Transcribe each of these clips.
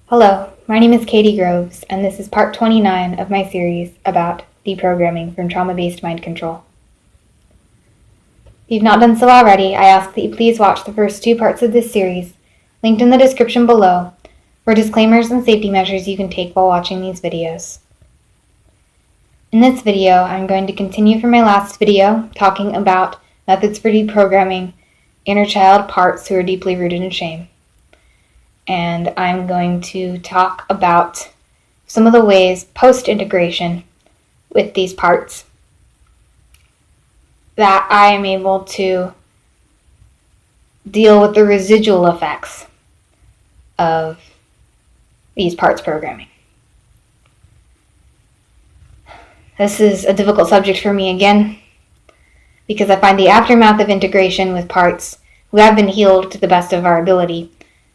Hello, my name is Katie Groves, and this is part 29 of my series about deprogramming from trauma-based mind control. If you've not done so already, I ask that you please watch the first two parts of this series, linked in the description below, for disclaimers and safety measures you can take while watching these videos. In this video, I'm going to continue from my last video, talking about methods for deprogramming inner child parts who are deeply rooted in shame. And I'm going to talk about some of the ways post-integration with these parts that I am able to deal with the residual effects of these parts programming. This is a difficult subject for me again, because I find the aftermath of integration with parts who have been healed to the best of our ability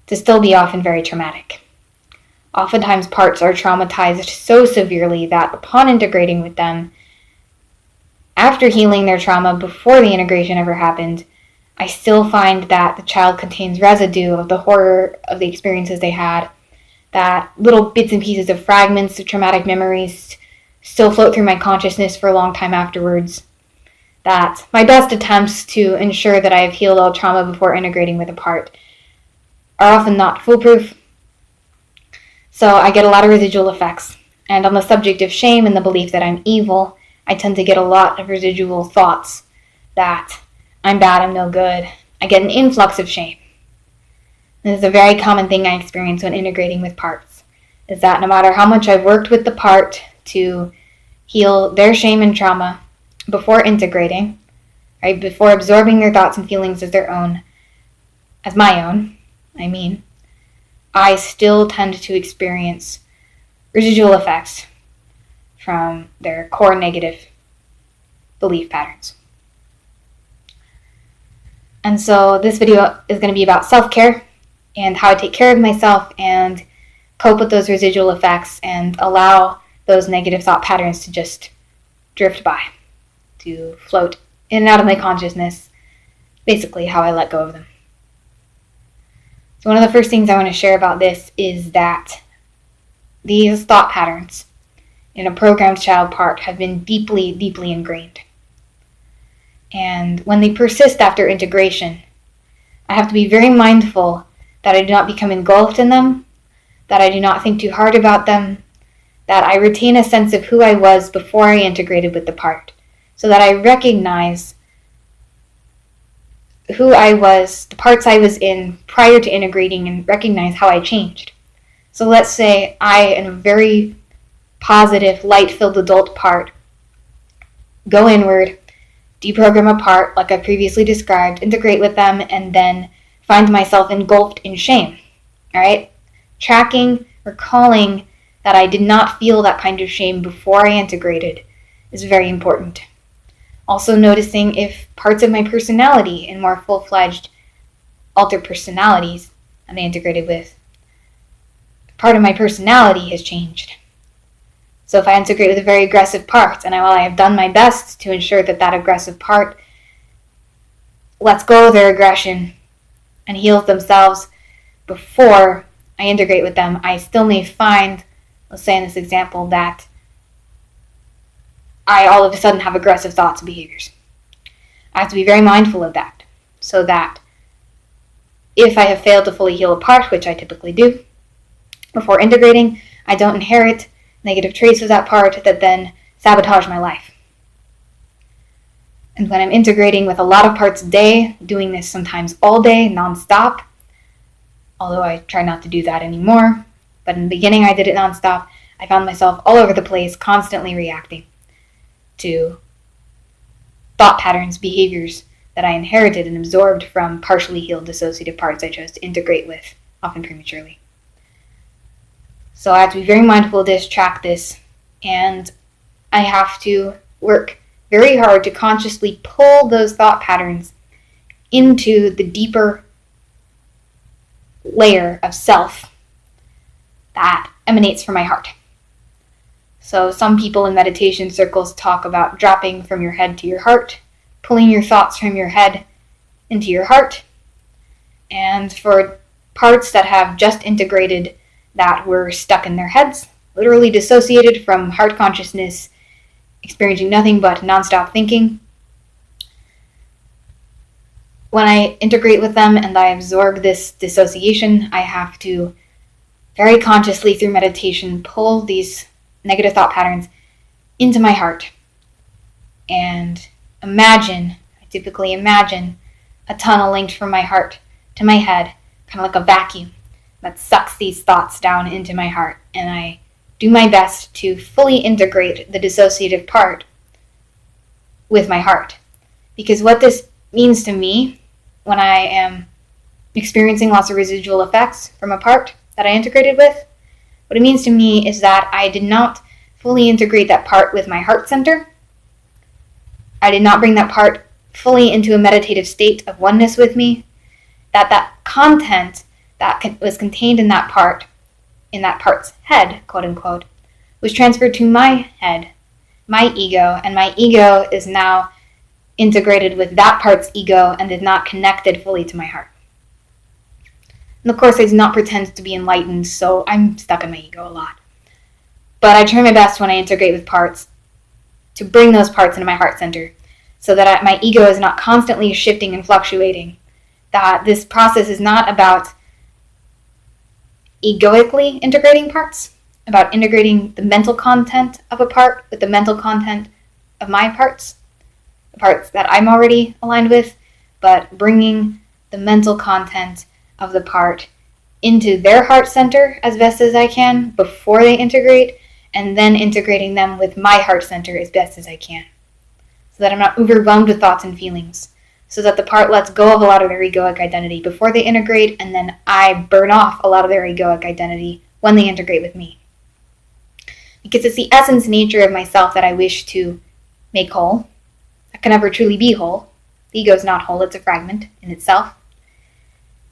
to still be often very traumatic. Oftentimes parts are traumatized so severely that upon integrating with them, after healing their trauma before the integration ever happened, I still find that the child contains residue of the horror of the experiences they had, that little bits and pieces of fragments of traumatic memories still float through my consciousness for a long time afterwards, that my best attempts to ensure that I have healed all trauma before integrating with a part are often not foolproof. So I get a lot of residual effects. And on the subject of shame and the belief that I'm evil, I tend to get a lot of residual thoughts that I'm bad, I'm no good. I get an influx of shame. And this is a very common thing I experience when integrating with parts, is that no matter how much I've worked with the part to heal their shame and trauma before integrating, right, before absorbing their thoughts and feelings as their own, as my own, I still tend to experience residual effects from their core negative belief patterns. And so this video is going to be about self-care and how I take care of myself and cope with those residual effects and allow those negative thought patterns to just drift by, to float in and out of my consciousness, basically how I let go of them. So one of the first things I want to share about this is that these thought patterns in a programmed child part have been deeply, deeply ingrained. And when they persist after integration, I have to be very mindful that I do not become engulfed in them, that I do not think too hard about them, that I retain a sense of who I was before I integrated with the part, so that I recognize who I was, the parts I was in prior to integrating, and recognize how I changed. So let's say I am a very positive, light-filled adult part, go inward, deprogram a part like I previously described, integrate with them, and then find myself engulfed in shame. All right? Tracking, recalling that I did not feel that kind of shame before I integrated is very important. Also noticing if parts of my personality in more full-fledged altered personalities that I integrated with, part of my personality has changed. So if I integrate with a very aggressive part, and while I have done my best to ensure that that aggressive part lets go of their aggression and heals themselves before I integrate with them, I still may find, let's say in this example, that I all of a sudden have aggressive thoughts and behaviors. I have to be very mindful of that, so that if I have failed to fully heal a part, which I typically do, before integrating, I don't inherit negative traits of that part that then sabotage my life. And when I'm integrating with a lot of parts a day, doing this sometimes all day, nonstop, although I try not to do that anymore, but in the beginning I did it nonstop, I found myself all over the place, constantly reacting to thought patterns, behaviors that I inherited and absorbed from partially healed dissociative parts I chose to integrate with, often prematurely. So I have to be very mindful of this, track this, and I have to work very hard to consciously pull those thought patterns into the deeper layer of self that emanates from my heart. So some people in meditation circles talk about dropping from your head to your heart, pulling your thoughts from your head into your heart. And for parts that have just integrated that were stuck in their heads, literally dissociated from heart consciousness, experiencing nothing but nonstop thinking. When I integrate with them and I absorb this dissociation, I have to very consciously, through meditation, pull these negative thought patterns into my heart and I typically imagine a tunnel linked from my heart to my head, kind of like a vacuum that sucks these thoughts down into my heart. And I do my best to fully integrate the dissociative part with my heart. Because what this means to me when I am experiencing lots of residual effects from a part that I integrated with, what it means to me is that I did not fully integrate that part with my heart center. I did not bring that part fully into a meditative state of oneness with me. That content that was contained in that part's head, quote unquote, was transferred to my head, my ego, and my ego is now integrated with that part's ego and is not connected fully to my heart. And of course, I do not pretend to be enlightened, so I'm stuck in my ego a lot. But I try my best when I integrate with parts to bring those parts into my heart center so that my ego is not constantly shifting and fluctuating. That this process is not about egoically integrating parts, about integrating the mental content of a part with the mental content of my parts, the parts that I'm already aligned with, but bringing the mental content of the part into their heart center as best as I can before they integrate, and then integrating them with my heart center as best as I can, so that I'm not overwhelmed with thoughts and feelings, so that the part lets go of a lot of their egoic identity before they integrate, and then I burn off a lot of their egoic identity when they integrate with me. Because it's the essence nature of myself that I wish to make whole. I can never truly be whole. The ego is not whole, it's a fragment in itself.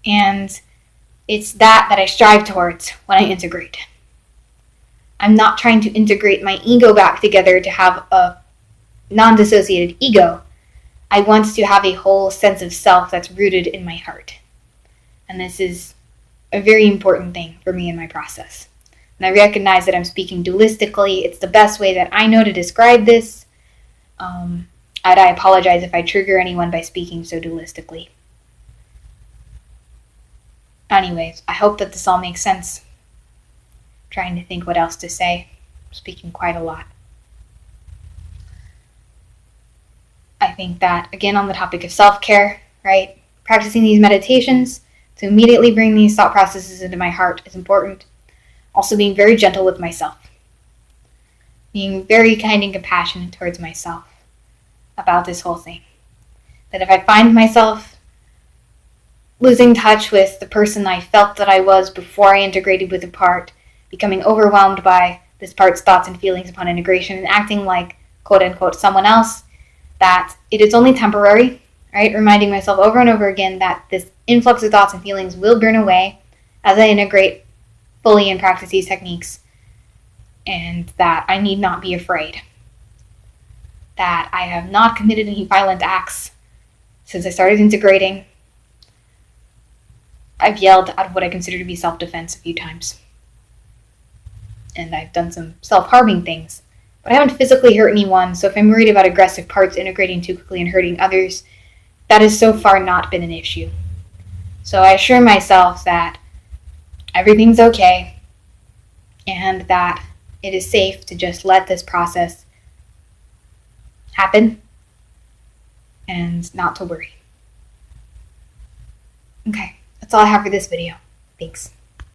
And it's that I strive towards when I integrate. I'm not trying to integrate my ego back together to have a non-dissociated ego. I want to have a whole sense of self that's rooted in my heart. And this is a very important thing for me in my process. And I recognize that I'm speaking dualistically. It's the best way that I know to describe this. And I apologize if I trigger anyone by speaking so dualistically. Anyways, I hope that this all makes sense. I'm trying to think what else to say. I'm speaking quite a lot. I think that, again, on the topic of self-care, right? Practicing these meditations to immediately bring these thought processes into my heart is important. Also being very gentle with myself. Being very kind and compassionate towards myself about this whole thing. That if I find myself losing touch with the person I felt that I was before I integrated with a part, becoming overwhelmed by this part's thoughts and feelings upon integration and acting like, quote unquote, someone else, that it is only temporary, right? Reminding myself over and over again that this influx of thoughts and feelings will burn away as I integrate fully and practice these techniques, and that I need not be afraid. That I have not committed any violent acts since I started integrating. I've yelled out of what I consider to be self-defense a few times. And I've done some self-harming things. But I haven't physically hurt anyone, so if I'm worried about aggressive parts integrating too quickly and hurting others, that has so far not been an issue. So I assure myself that everything's okay, and that it is safe to just let this process happen, and not to worry. Okay, that's all I have for this video. Thanks.